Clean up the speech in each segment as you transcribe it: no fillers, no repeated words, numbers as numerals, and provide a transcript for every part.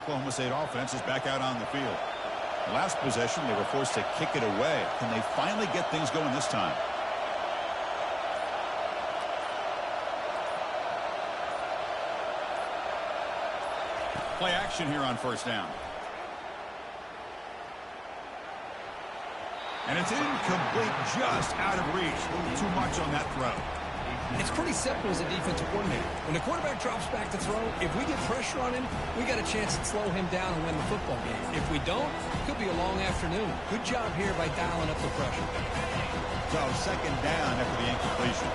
Oklahoma State offense is back out on the field. Last possession, they were forced to kick it away. Can they finally get things going this time? Play action here on first down. And it's incomplete, just out of reach. Too much on that throw. It's pretty simple as a defensive coordinator. When the quarterback drops back to throw, if we get pressure on him, we got a chance to slow him down and win the football game. If we don't, it could be a long afternoon. Good job here by dialing up the pressure. So second down after the incompletion.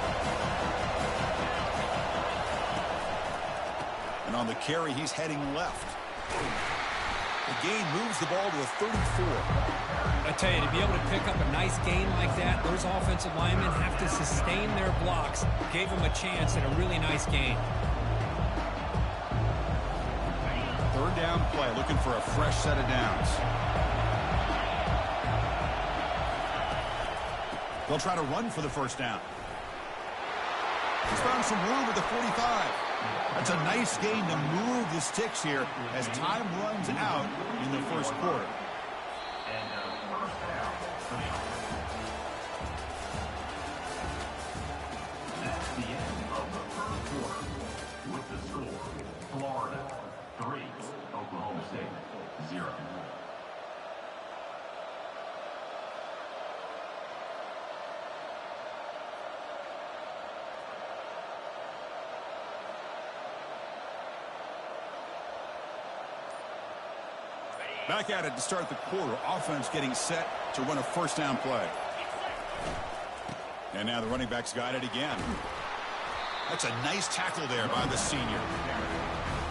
And on the carry, he's heading left. The gain moves the ball to a 34. I tell you, to be able to pick up a nice gain like that, those offensive linemen have to sustain their blocks. Gave them a chance at a really nice gain. Third down play, looking for a fresh set of downs. They'll try to run for the first down. He's found some room at the 45. That's a nice gain to move the sticks here as time runs out in the first quarter. That's the end of the first quarter. With the score, Florida 3, Oklahoma State 0. Back at it to start the quarter. Offense getting set to run a first down play. And now the running back's got it again. That's a nice tackle there by the senior.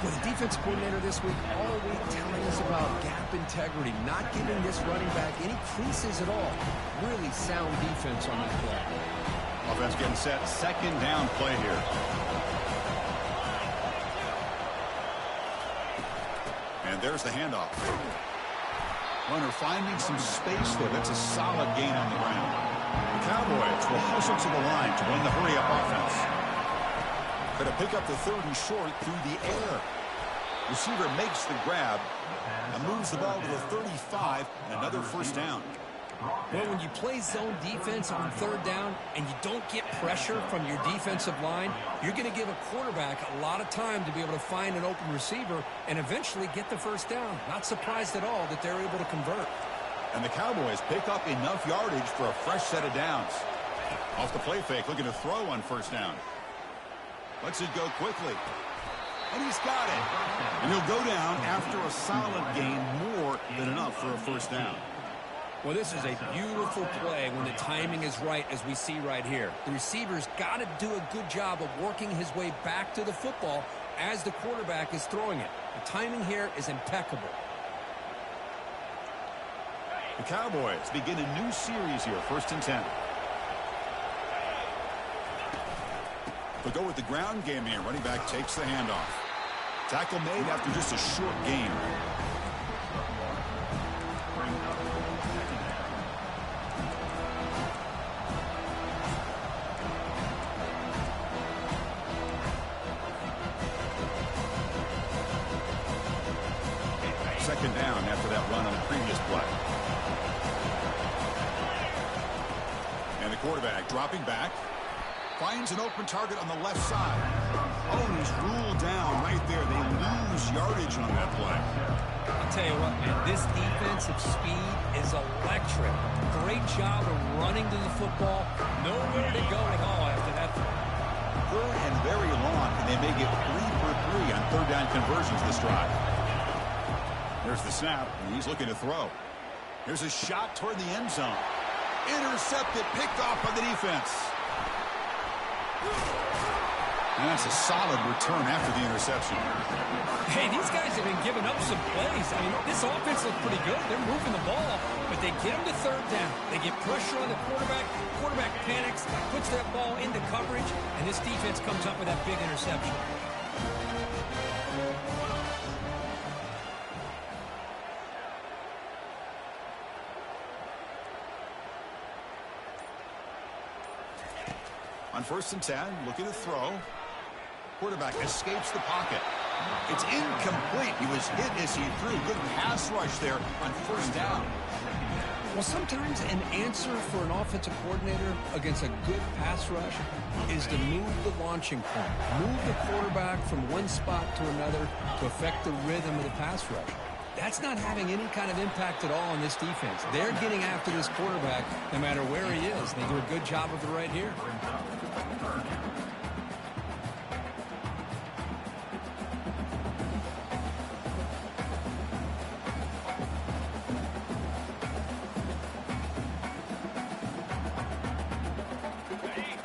Well, the defensive coordinator this week all week telling us about gap integrity, not giving this running back any creases at all. Really sound defense on that play. Offense getting set. Second down play here. And there's the handoff. Runner finding some space there. That's a solid gain on the ground. The Cowboys will hustle to the line to run the hurry-up offense. Going to pick up the third and short through the air. Receiver makes the grab and moves the ball to the 35, and another first down. Well, when you play zone defense on third down and you don't get pressure from your defensive line, you're going to give a quarterback a lot of time to be able to find an open receiver and eventually get the first down. Not surprised at all that they're able to convert. And the Cowboys pick up enough yardage for a fresh set of downs. Off the play fake, looking to throw on first down. Lets it go quickly. And he's got it. And he'll go down after a solid gain, more than enough for a first down. Well, this is a beautiful play when the timing is right, as we see right here. The receiver's got to do a good job of working his way back to the football as the quarterback is throwing it. The timing here is impeccable. The Cowboys begin a new series here, 1st and 10. They'll go with the ground game here. Running back takes the handoff. Tackle made after just a short gain. Second down after that run on the previous play. And the quarterback dropping back. Finds an open target on the left side. Oh, and he's ruled down right there. They lose yardage on that play. I'll tell you what, man, this defensive speed is electric. Great job of running to the football. Nowhere to go at all after that throw. Third and very long, and they may get 3 for 3 on third down conversions this drive. There's the snap, and he's looking to throw. Here's a shot toward the end zone. Intercepted, picked off by the defense. And that's a solid return after the interception. Hey, these guys have been giving up some plays. I mean, this offense looks pretty good. They're moving the ball, but they get them to third down. They get pressure on the quarterback. Quarterback panics, puts that ball into coverage, and this defense comes up with that big interception. On 1st and 10, looking to throw. Quarterback escapes the pocket. It's incomplete. He was hit as he threw. Good pass rush there on first down. Well, sometimes an answer for an offensive coordinator against a good pass rush is to move the launching point, move the quarterback from one spot to another to affect the rhythm of the pass rush. That's not having any kind of impact at all on this defense. They're getting after this quarterback no matter where he is. They do a good job of it right here.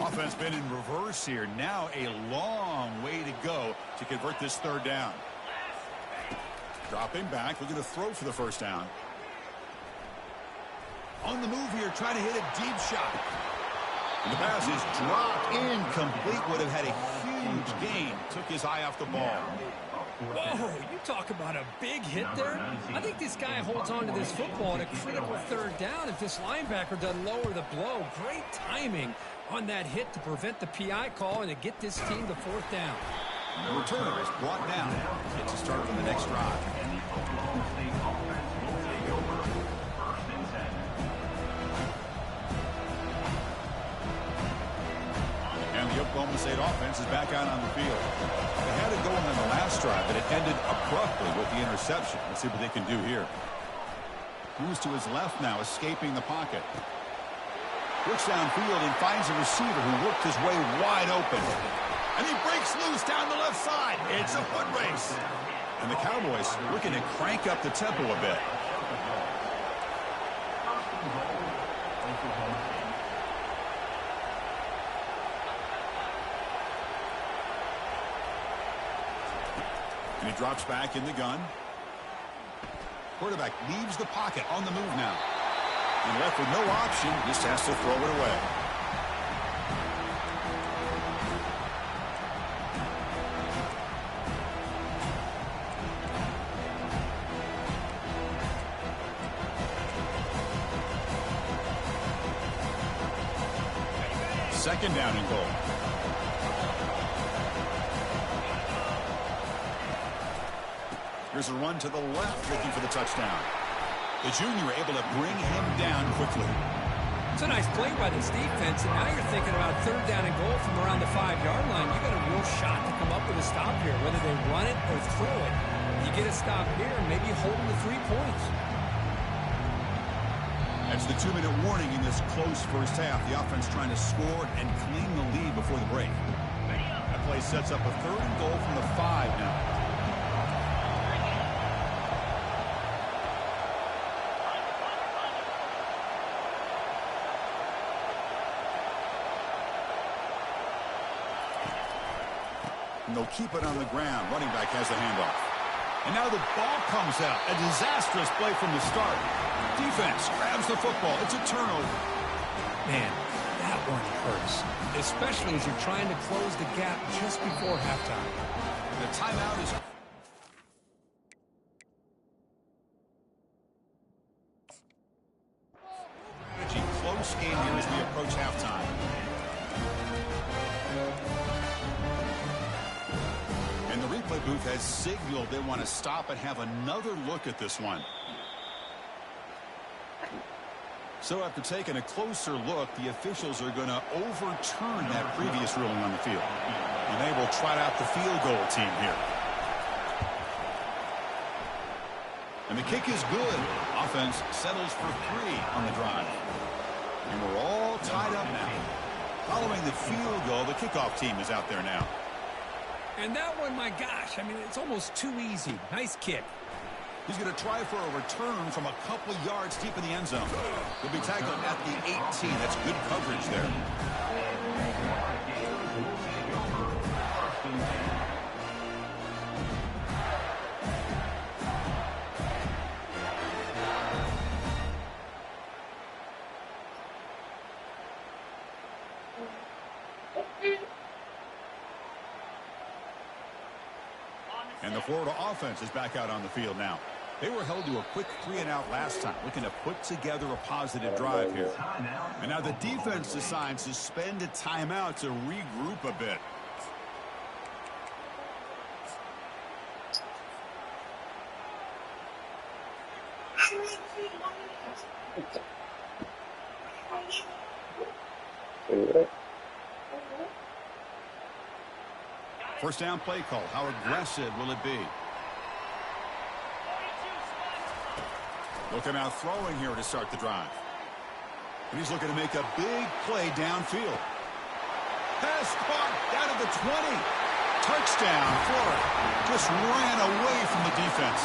Offense been in reverse here. Now a long way to go to convert this third down. Dropping back, looking to throw for the first down. On the move here, trying to hit a deep shot. And the pass is dropped incomplete. Would have had a huge gain. Took his eye off the ball. Whoa, you talk about a big hit there. I think this guy holds on to this football at a critical third down if this linebacker doesn't lower the blow. Great timing on that hit to prevent the PI call and to get this team to fourth down. The returner is brought down. Gets a start on the next drive. And the Oklahoma State offense will take over first and 10. And the Oklahoma State offense is back out on the field. They had it going on the last drive, but it ended abruptly with the interception. Let's see what they can do here. Moves to his left now, escaping the pocket. Looks downfield and finds a receiver who worked his way wide open. And he breaks loose down the left side. It's a foot race. And the Cowboys looking to crank up the tempo a bit. And he drops back in the gun. Quarterback leaves the pocket on the move now. And left with no option, just has to throw it away. Second down and goal. Here's a run to the left, looking for the touchdown. The junior able to bring him down quickly. It's a nice play by this defense, and now you're thinking about third down and goal from around the 5-yard line. You got a real shot to come up with a stop here, whether they run it or throw it. You get a stop here and maybe hold them to 3 points. That's the 2-minute warning in this close first half. The offense trying to score and claim the lead before the break. That play sets up a third and goal from the 5 now. And they'll keep it on the ground. Running back has the handoff. And now the ball comes out. A disastrous play from the start. Defense grabs the football. It's a turnover. Man, that one hurts, especially as you're trying to close the gap just before halftime. The timeout is up. Close game here as we approach halftime. And the replay booth has signaled they want to stop and have another look at this one. So after taking a closer look, the officials are going to overturn that previous ruling on the field. And they will trot out the field goal team here. And the kick is good. Offense settles for 3 on the drive. And we're all tied up now. Following the field goal, the kickoff team is out there now. And that one, my gosh, I mean, it's almost too easy. Nice kick. He's going to try for a return from a couple yards deep in the end zone. He'll be tackled at the 18. That's good coverage there. And the Florida offense is back out on the field now. They were held to a quick 3-and-out last time, looking to put together a positive drive here. And now the defense decides to spend a timeout to regroup a bit. First down play call. How aggressive will it be? Looking out throwing here to start the drive. And he's looking to make a big play downfield. Pass caught down at the 20. Touchdown, Florida. Just ran away from the defense.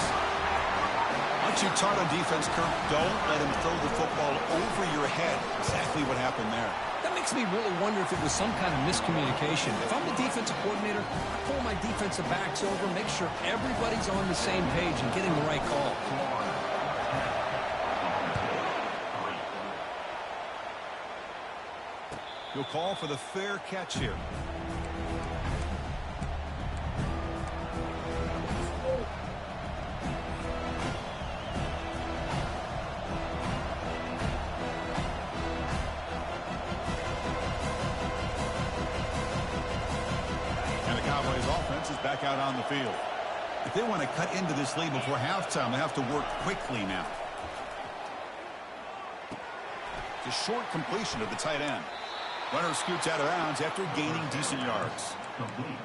Once you taught on defense, Kirk, don't let him throw the football over your head. Exactly what happened there. That makes me really wonder if it was some kind of miscommunication. If I'm the defensive coordinator, I pull my defensive backs over, make sure everybody's on the same page and getting the right call. He'll call for the fair catch here. And the Cowboys offense is back out on the field. If they want to cut into this lead before halftime, they have to work quickly now. It's a short completion of the tight end. Runner scoots out of bounds after gaining decent yards.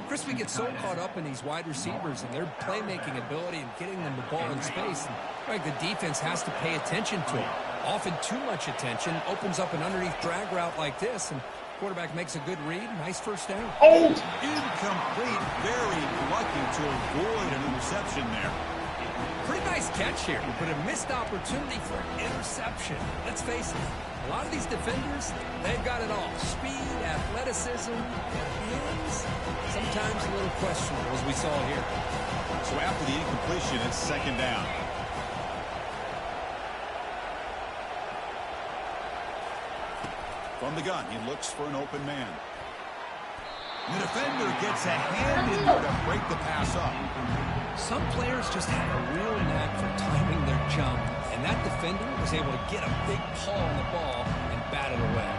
Crispy gets so caught up in these wide receivers and their playmaking ability and getting them the ball in space. And, right, the defense has to pay attention to him. Often too much attention opens up an underneath drag route like this, and quarterback makes a good read. Nice first down. Incomplete. Very lucky to avoid an interception there. Pretty nice catch here, but a missed opportunity for an interception. Let's face it, a lot of these defenders, they've got it all. Speed, athleticism, hands, sometimes a little questionable, as we saw here. So after the incompletion, it's second down. From the gun, he looks for an open man. The defender gets a hand in there to break the pass up. Some players just have a real knack for timing their jump, and that defender was able to get a big paw on the ball and bat it away.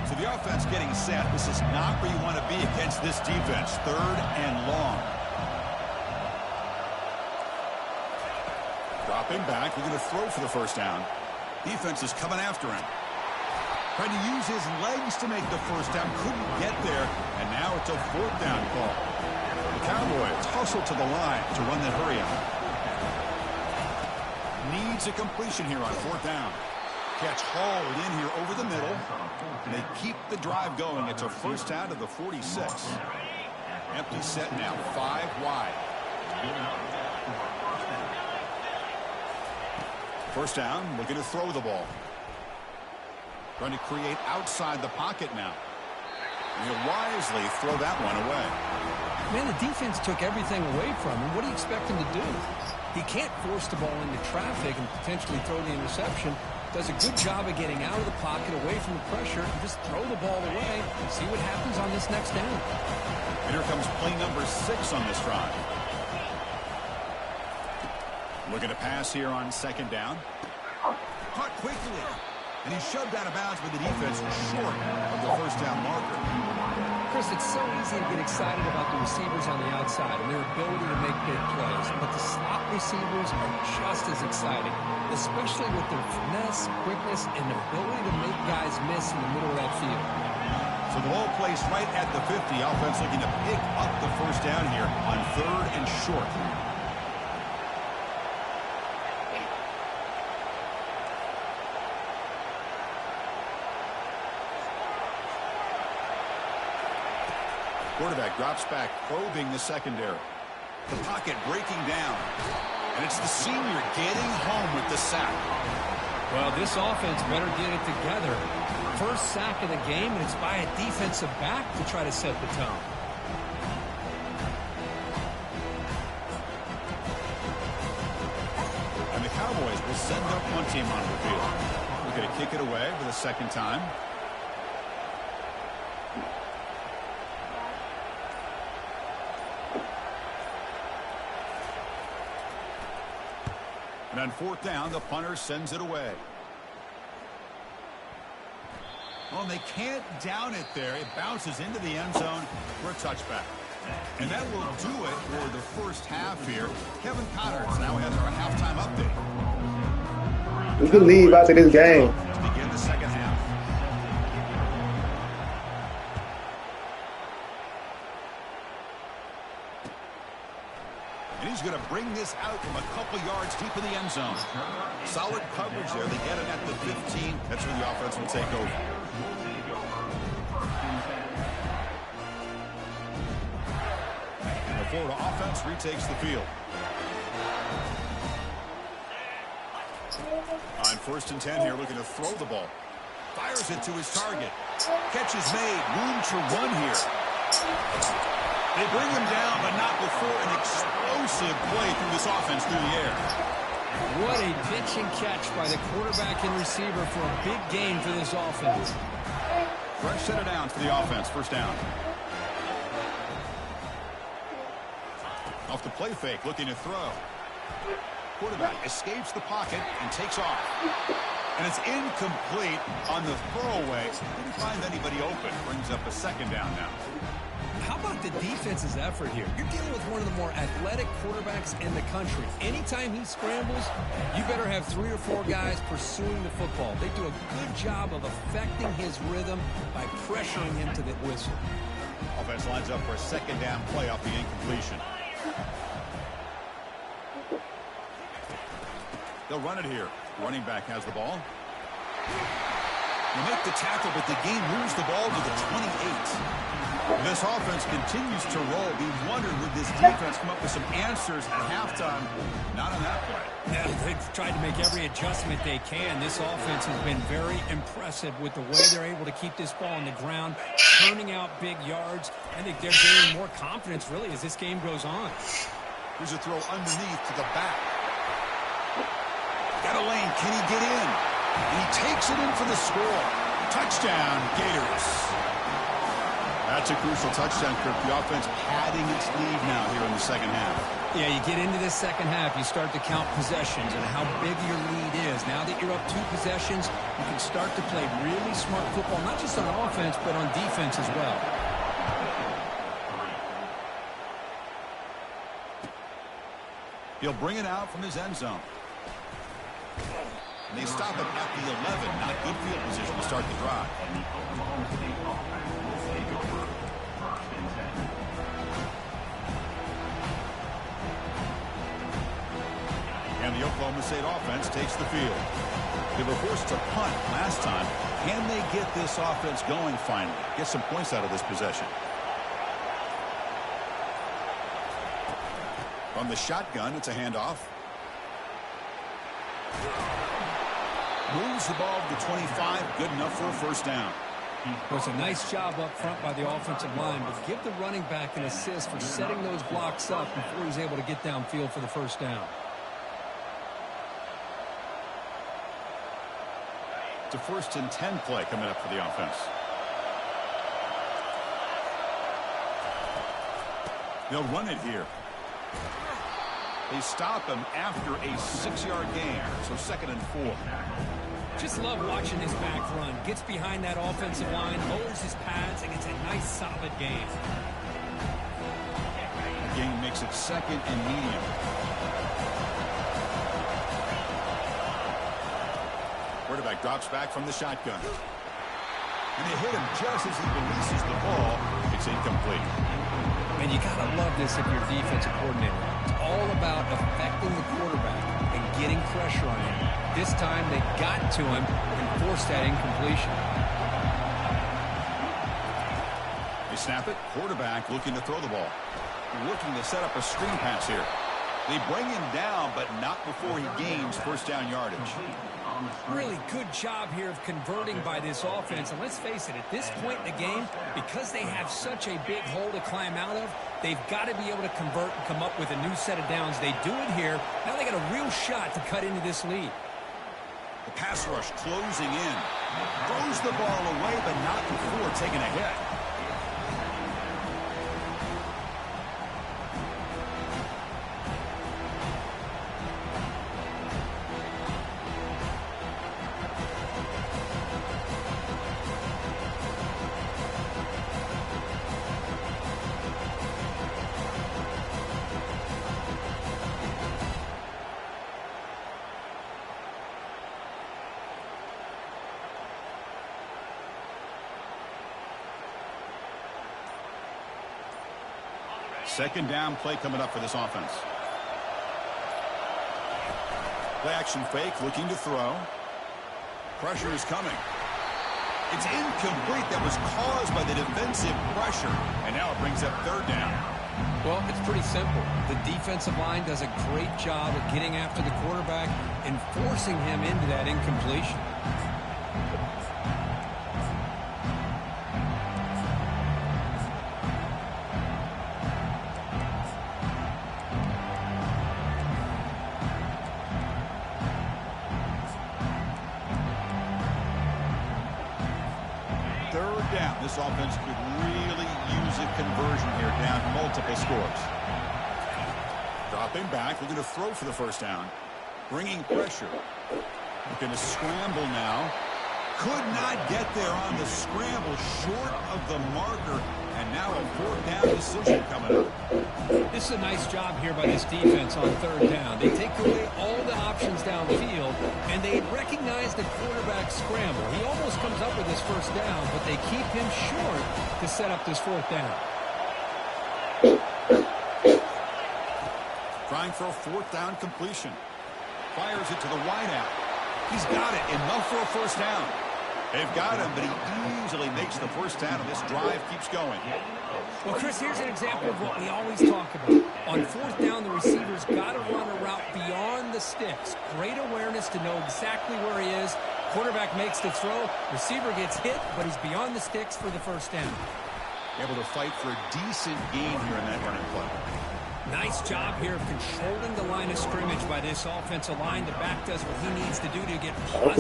So the offense getting set. This is not where you want to be against this defense. Third and long. Dropping back. We're going to throw for the first down. Defense is coming after him. Trying to use his legs to make the first down. Couldn't get there. And now it's a fourth down call. The Cowboys hustle to the line to run that hurry up. Needs a completion here on fourth down. Catch hauled in here over the middle. And they keep the drive going. It's a first down to the 46. Empty set now. 5 wide. First down. Looking to throw the ball. Trying to create outside the pocket now. And he'll wisely throw that one away. Man, the defense took everything away from him. What do you expect him to do? He can't force the ball into traffic and potentially throw the interception. Does a good job of getting out of the pocket, away from the pressure, and just throw the ball away. See what happens on this next down. And here comes play number 6 on this drive. Looking to pass here on second down. Caught quickly. And he's shoved out of bounds with the defense short of the first down marker. Chris, it's so easy to get excited about the receivers on the outside and their ability to make big plays. But the slot receivers are just as exciting, especially with their finesse, quickness, and ability to make guys miss in the middle of that field. So the ball placed right at the 50. Offense looking to pick up the first down here on third and short. Quarterback drops back, probing the secondary. The pocket breaking down. And it's the senior getting home with the sack. Well, this offense better get it together. First sack of the game, and it's by a defensive back to try to set the tone. And the Cowboys will send up one team onto the field. We're going to kick it away for the second time. And on fourth down, the punter sends it away. Well, and they can't down it there. It bounces into the end zone for a touchback. And that will do it for the first half here. Kevin Connors now has our halftime update. We can leave after this game. To begin the second half. And he's going to bring this out from a couple yards deep in the end zone. Solid coverage there. They get it at the 15. That's where the offense will take over. The Florida offense retakes the field. On 1st and 10 here, looking to throw the ball. Fires it to his target. Catch is made. Room to run here. They bring him down, but not before an explosive play through this offense through the air. What a pitch and catch by the quarterback and receiver for a big game for this offense. Fresh set of downs for the offense. First down. Off the play fake, looking to throw. Quarterback escapes the pocket and takes off. And it's incomplete on the throwaway. Didn't find anybody open. Brings up a second down now. How about the defense's effort here? You're dealing with one of the more athletic quarterbacks in the country. Anytime he scrambles, you better have 3 or 4 guys pursuing the football. They do a good job of affecting his rhythm by pressuring him to the whistle. Offense lines up for a second down play off the incompletion. They'll run it here. Running back has the ball. They make the tackle, but the game moves the ball to the 28. This offense continues to roll. We wondered, would this defense come up with some answers at halftime? Not on that play. Yeah, they've tried to make every adjustment they can. This offense has been very impressive with the way they're able to keep this ball on the ground, turning out big yards. I think they're gaining more confidence, really, as this game goes on. Here's a throw underneath to the back. Got a lane. Can he get in? And he takes it in for the score. Touchdown, Gators. That's a crucial touchdown, Kirk. The offense padding its lead now here in the second half. Yeah, you get into this second half, you start to count possessions and how big your lead is. Now that you're up 2 possessions, you can start to play really smart football, not just on offense, but on defense as well. He'll bring it out from his end zone. And they stop him at the 11. Not good field position to start the drive. And the Oklahoma State offense takes the field. They were forced to punt last time. Can they get this offense going finally? Get some points out of this possession. From the shotgun, it's a handoff. Moves the ball to the 25. Good enough for a first down. Well, it's a nice job up front by the offensive line, but give the running back an assist for setting those blocks up before he's able to get downfield for the first down. It's a 1st and 10 play coming up for the offense. They'll run it here. They stop him after a 6-yard gain, so 2nd and 4. Just love watching this back run. Gets behind that offensive line, lowers his pads, and gets a nice, solid gain. The gain makes it 2nd and medium. Quarterback drops back from the shotgun. And they hit him just as he releases the ball. It's incomplete. And you got to love this if you're a defensive coordinator. It's all about affecting the quarterback and getting pressure on him. This time they got to him and forced that incompletion. They snap it. Quarterback looking to throw the ball. Looking to set up a screen pass here. They bring him down, but not before he gains first down yardage. Really good job here of converting by this offense. And let's face it, at this point in the game, because they have such a big hole to climb out of, they've got to be able to convert and come up with a new set of downs. They do it here. Now they got a real shot to cut into this lead. The pass rush closing in. Throws the ball away, but not before taking a hit. Second down play coming up for this offense. Play action fake, looking to throw. Pressure is coming. It's incomplete. That was caused by the defensive pressure. And now it brings up third down. Well, it's pretty simple. The defensive line does a great job of getting after the quarterback and forcing him into that incompletion. Third down. This offense could really use a conversion here, down multiple scores. Dropping back, looking to throw for the first down. Bringing pressure. Looking to scramble now. Could not get there on the scramble, short of the marker. And now a fourth down decision coming up. This is a nice job here by this defense on third down. They take away all the options downfield, and they recognize the quarterback scramble. He almost comes up with his first down, but they keep him short to set up this fourth down. Trying for a fourth down completion. Fires it to the wideout. He's got it. Enough for a first down. They've got him, but he easily makes the first down, and this drive keeps going. Well, Chris, here's an example of what we always talk about. On fourth down, the receiver's got to run a route beyond the sticks. Great awareness to know exactly where he is. Quarterback makes the throw. Receiver gets hit, but he's beyond the sticks for the first down. Able to fight for a decent gain here in that running play. Nice job here of controlling the line of scrimmage by this offensive line. The back does what he needs to do to get positive.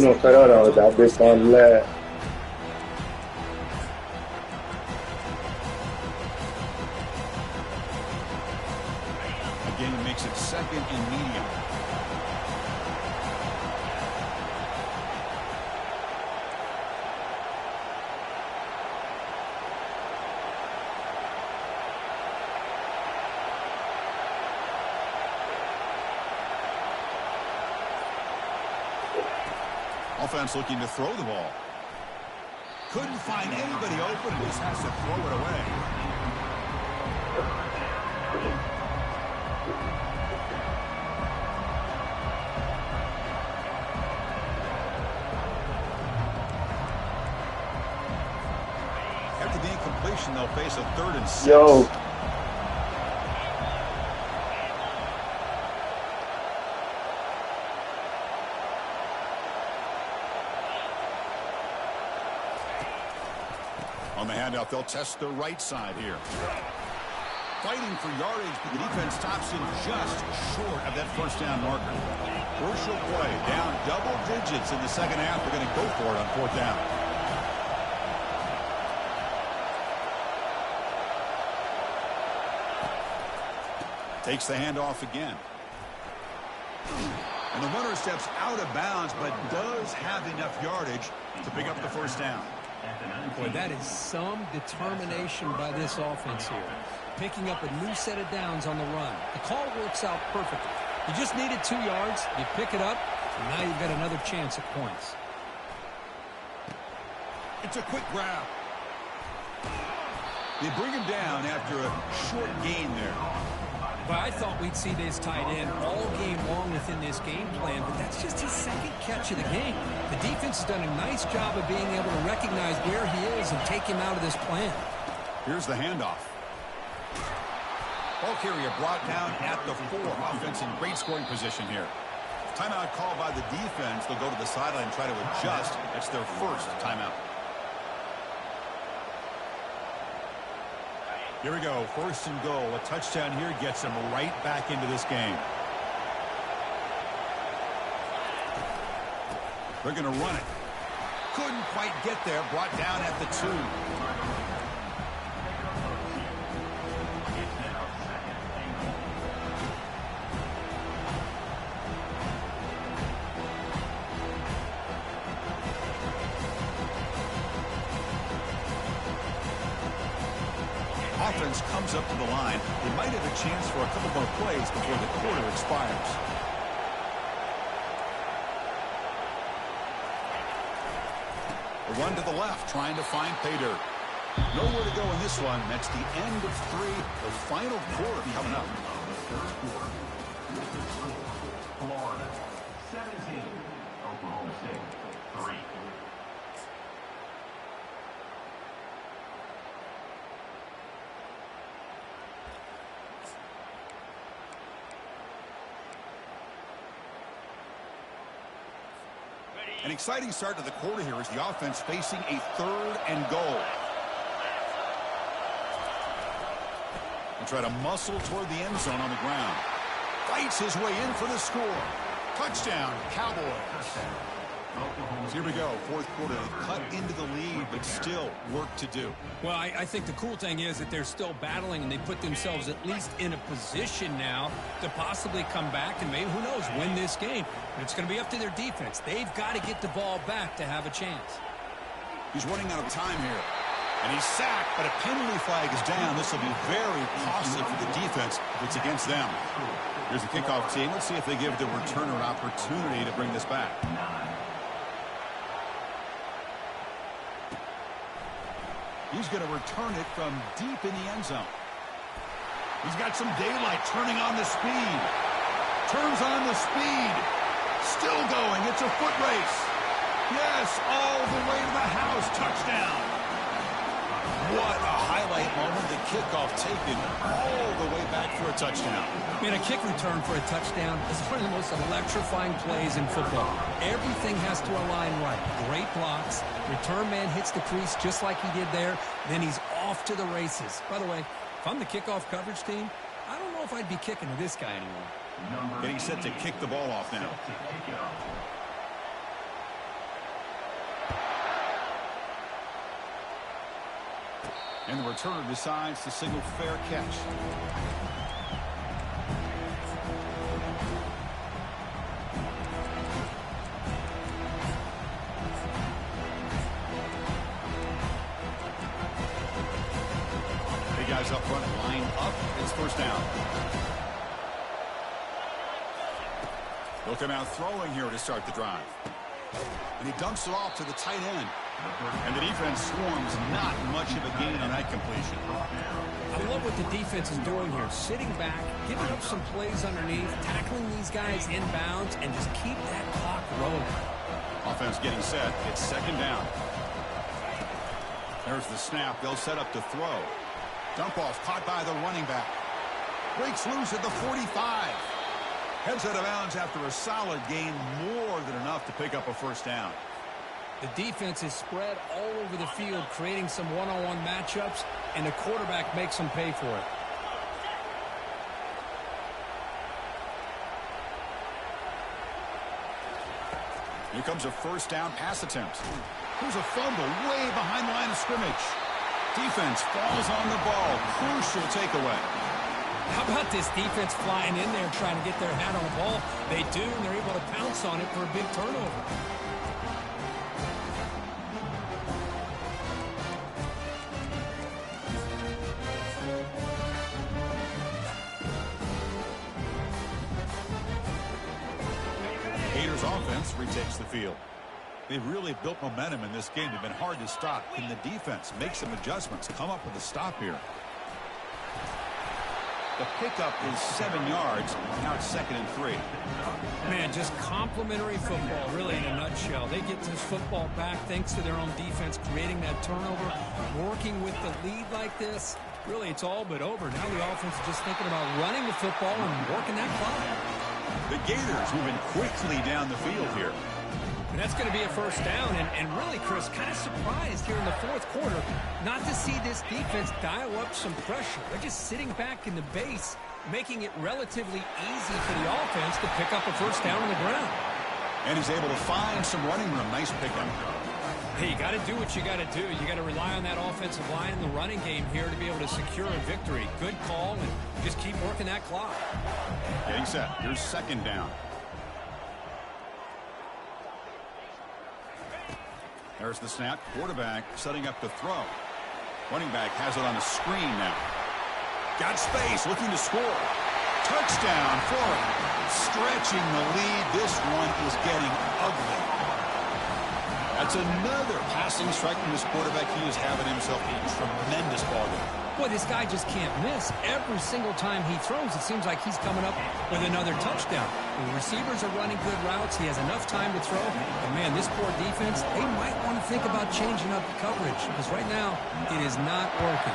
Again, makes it second and medium. Offense looking to throw the ball. Couldn't find anybody open and just has to throw it away. After the incompletion, they'll face a 3rd and 6. On the handout, they'll test the right side here. Fighting for yardage, but the defense stops him just short of that first down marker. Crucial play, down double digits in the second half. They're going to go for it on fourth down. Takes the handoff again. And the runner steps out of bounds, but does have enough yardage to pick up the first down. Boy, that is some determination by this offense here. Picking up a new set of downs on the run. The call works out perfectly. You just needed 2 yards. You pick it up, and now you've got another chance at points. It's a quick grab. They bring him down after a short gain there. But I thought we'd see this tight end all game long within this game plan, but that's just his second catch of the game. The defense has done a nice job of being able to recognize where he is and take him out of this plan. Here's the handoff. Ball carrier brought down at the 4. Offense in great scoring position here. Timeout called by the defense. They'll go to the sideline and try to adjust. That's their first timeout. Here we go. 1st and goal. A touchdown here gets them right back into this game. They're going to run it. Couldn't quite get there. Brought down at the 2. Offense comes up to the line. They might have a chance for a couple more plays before the quarter expires. A run to the left, trying to find pay dirt. Nowhere to go in this one. That's the end of 3. The final quarter coming up. Florida 17, Oklahoma State 3. An exciting start to the quarter here as the offense facing a 3rd and goal. And try to muscle toward the end zone on the ground. Fights his way in for the score. Touchdown, Cowboys. So here we go, 4th quarter. They've cut into the lead, but still work to do. Well, I think the cool thing is that they're still battling, and they put themselves at least in a position now to possibly come back and maybe, who knows, win this game. But it's going to be up to their defense. They've got to get the ball back to have a chance. He's running out of time here. And he's sacked, but a penalty flag is down. This will be very costly for the defense if it's against them. Here's the kickoff team. Let's see if they give the returner an opportunity to bring this back. He's going to return it from deep in the end zone. He's got some daylight, turning on the speed. Turns on the speed. Still going. It's a foot race. Yes, all the way to the house. Touchdown. What a highlight moment. The kickoff taken all the way back for a touchdown. Man, a kick return for a touchdown is one of the most electrifying plays in football. Everything has to align right. Great blocks. Return man hits the crease just like he did there. Then he's off to the races. By the way, if I'm the kickoff coverage team, I don't know if I'd be kicking to this guy anymore. Getting set to kick the ball off now. And the returner decides to signal fair catch. Big guys up front, line up. It's 1st down. They'll come out throwing here to start the drive. And he dumps it off to the tight end. And the defense swarms, not much of a gain on that completion. I love what the defense is doing here. Sitting back, giving up some plays underneath, tackling these guys inbounds, and just keep that clock rolling. Offense getting set. It's 2nd down. There's the snap. They'll set up to throw. Dump off caught by the running back. Breaks loose at the 45. Heads out of bounds after a solid gain, more than enough to pick up a 1st down. The defense is spread all over the field, creating some one-on-one matchups, and the quarterback makes them pay for it. Here comes a 1st down pass attempt. Here's a fumble way behind the line of scrimmage. Defense falls on the ball. Crucial takeaway. How about this defense flying in there trying to get their hat on the ball? They do, and they're able to pounce on it for a big turnover. Gators offense retakes the field. They've really built momentum in this game. They've been hard to stop. Can the defense make some adjustments, come up with a stop here? The pickup is 7 yards. Now it's 2nd and 3. Man, just complimentary football, really, in a nutshell. They get this football back thanks to their own defense, creating that turnover, working with the lead like this. Really, it's all but over. Now the offense is just thinking about running the football and working that clock. The Gators moving quickly down the field here. And that's going to be a 1st down. And really, Chris, kind of surprised here in the 4th quarter not to see this defense dial up some pressure. They're just sitting back in the base, making it relatively easy for the offense to pick up a 1st down on the ground. And he's able to find some running room. Nice pickup. Hey, you got to do what you got to do. You got to rely on that offensive line in the running game here to be able to secure a victory. Good call, and just keep working that clock. Getting set. Here's 2nd down. There's the snap. Quarterback setting up to throw. Running back has it on a screen now. Got space, looking to score. Touchdown, Florida. Stretching the lead. This one is getting ugly. As That's another passing strike from this quarterback. He is having himself a tremendous ball game. Boy, this guy just can't miss. Every single time he throws, it seems like he's coming up with another touchdown. The receivers are running good routes. He has enough time to throw. And, man, this poor defense, they might want to think about changing up the coverage because right now it is not working.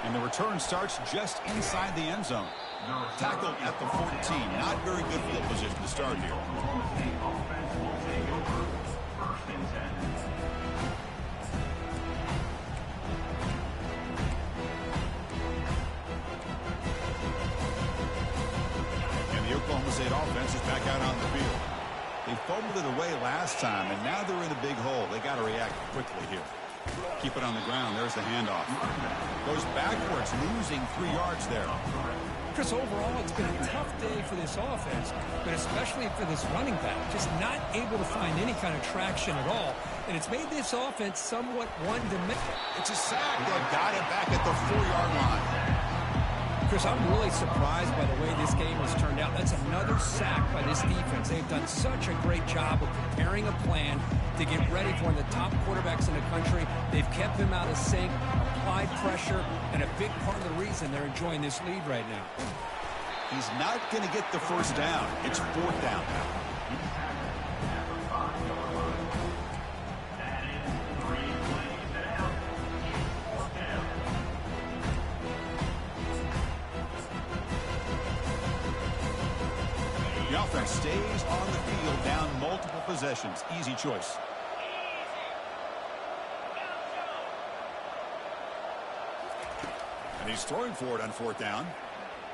And the return starts just inside the end zone. Tackled at the 14. Not very good field position to start here. And the Oklahoma State offense is back out on the field. They fumbled it away last time, and now they're in a big hole. They got to react quickly here. Keep it on the ground. There's the handoff. Goes backwards, losing 3 yards there. Chris, overall, it's been a tough day for this offense, but especially for this running back. Just not able to find any kind of traction at all. And it's made this offense somewhat one-dimensional. It's a sack. They've got it back at the 4-yard line. Chris, I'm really surprised by the way this game has turned out. That's another sack by this defense. They've done such a great job of preparing a plan to get ready for one of the top quarterbacks in the country. They've kept him out of sync, applied pressure, and a big part of the reason they're enjoying this lead right now. He's not going to get the first down. It's 4th down now. The offense stays on the field down multiple possessions. Easy choice. And he's throwing for it on 4th down.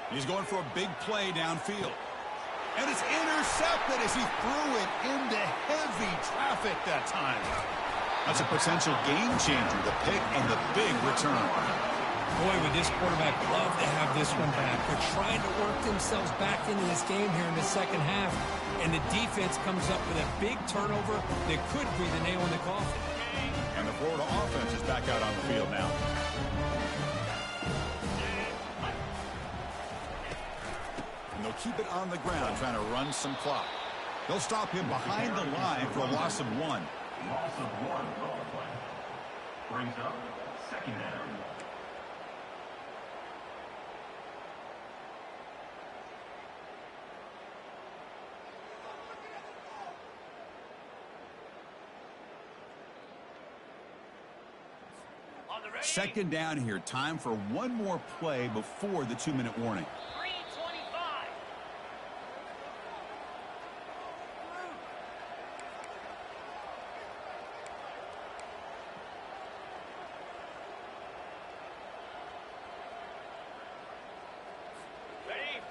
He's going for a big play downfield. And it's intercepted as he threw it into heavy traffic that time. That's a potential game changer, the pick and the big return. Boy, would this quarterback love to have this one back. They're trying to work themselves back into this game here in the second half. And the defense comes up with a big turnover that could be the nail in the coffin. And the Florida offense is back out on the field now. And they'll keep it on the ground, trying to run some clock. They'll stop him behind the line for a loss of 1. Loss of 1 on the play. Brings up second down. Second down here. Time for one more play before the 2-minute warning. 3:25.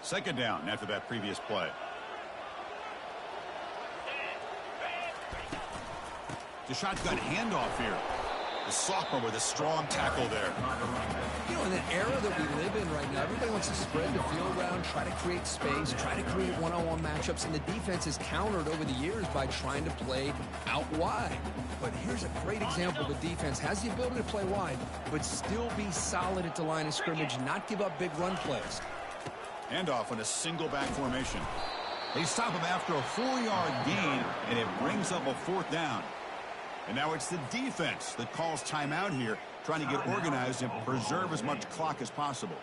Second down after that previous play. The shotgun handoff here. The sophomore with a strong tackle there. You know, in the era that we live in right now, everybody wants to spread the field around, try to create space, try to create one-on-one matchups, and the defense is countered over the years by trying to play out wide. But here's a great example. The defense has the ability to play wide, but still be solid at the line of scrimmage, not give up big run plays. Handoff on a single back formation. They stop him after a 4-yard gain, and it brings up a 4th down. And now it's the defense that calls timeout here, trying to get organized and preserve as much clock as possible.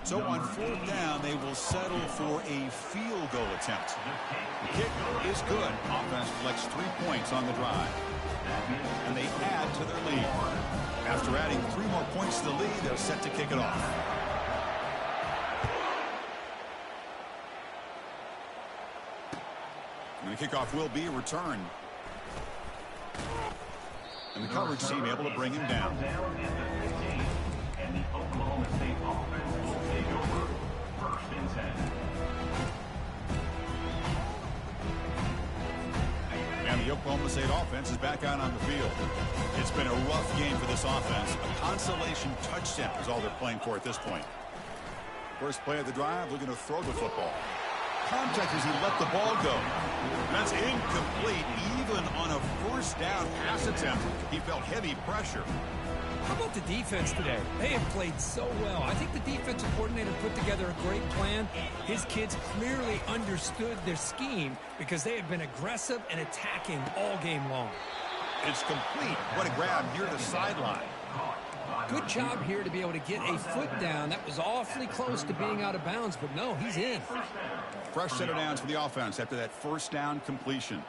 So on 4th down, they will settle for a field goal attempt. The kick is good. Offense collects 3 points on the drive. And they add to their lead. After adding 3 more points to the lead, they're set to kick it off. And the kickoff will be a return. And the coverage team able to bring him down. And the Oklahoma State offense will take over 1st and 10. And the Oklahoma State offense is back out on the field. It's been a rough game for this offense. A consolation touchdown is all they're playing for at this point. First play of the drive, looking to throw the football. Contact as he let the ball go. That's incomplete. Even on a 1st down pass attempt, he felt heavy pressure. How about the defense today? They have played so well. I think the defensive coordinator put together a great plan. His kids clearly understood their scheme because they have been aggressive and attacking all game long. It's complete. What a grab near the sideline. Good job here to be able to get a foot down. That was awfully close to being out of bounds, but no, he's in. Fresh set of downs for the offense after that first down completion.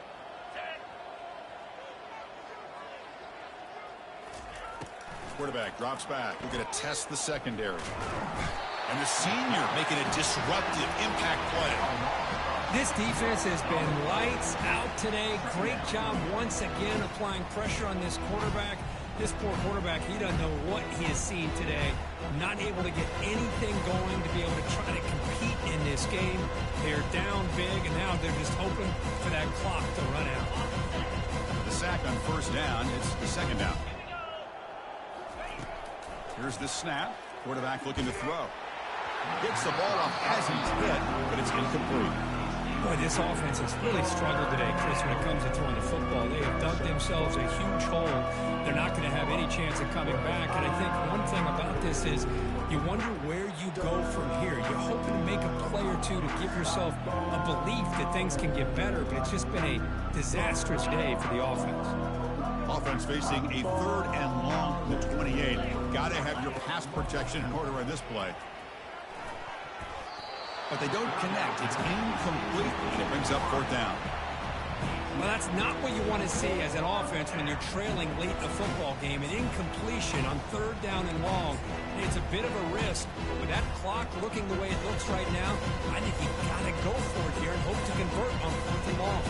Quarterback drops back. We're going to test the secondary. And the senior making a disruptive impact play. This defense has been lights out today. Great job once again applying pressure on this quarterback. This poor quarterback, he doesn't know what he has seen today. Not able to get anything going to be able to try to compete in this game. They're down big, and now they're just hoping for that clock to run out. The sack on first down. It's the second down. Here's the snap. Quarterback looking to throw. Gets the ball off as he's hit, but it's incomplete. Boy, this offense has really struggled today, Chris, when it comes to throwing the football. They have dug themselves a huge hole. They're not going to have any chance of coming back. And I think one thing about this is you wonder where you go from here. You're hoping to make a play or two to give yourself a belief that things can get better, but it's just been a disastrous day for the offense. Offense facing a third and long from the 28. Got to have your pass protection in order on this play. But they don't connect. It's incomplete, and it brings up fourth down. Well, that's not what you want to see as an offense when you're trailing late in the football game. An incompletion on third down and long. It's a bit of a risk. With that clock looking the way it looks right now, I think you've got to go for it here and hope to convert on fourth and long.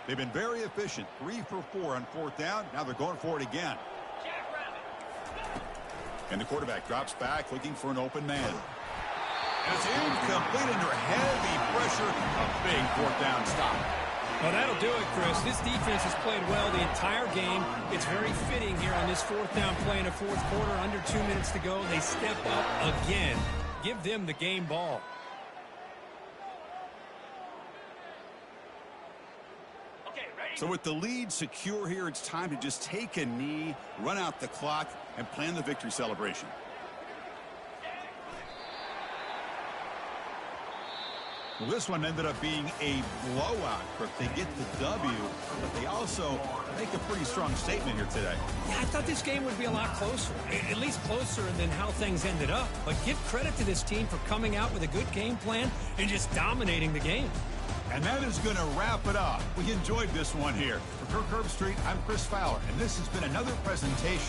They've been very efficient. 3 for 4 on fourth down. Now they're going for it again. And the quarterback drops back looking for an open man. And it's incomplete under heavy pressure. A big fourth down stop. Well, that'll do it, Chris. This defense has played well the entire game. It's very fitting here on this fourth down play in the fourth quarter. Under 2 minutes to go. They step up again. Give them the game ball. So with the lead secure here, it's time to just take a knee, run out the clock, and plan the victory celebration. Well, this one ended up being a blowout. They get the W, but they also make a pretty strong statement here today. Yeah, I thought this game would be a lot closer, at least closer than how things ended up. But give credit to this team for coming out with a good game plan and just dominating the game. And that is going to wrap it up. We enjoyed this one here. For Kirk Herbstreit, I'm Chris Fowler, and this has been another presentation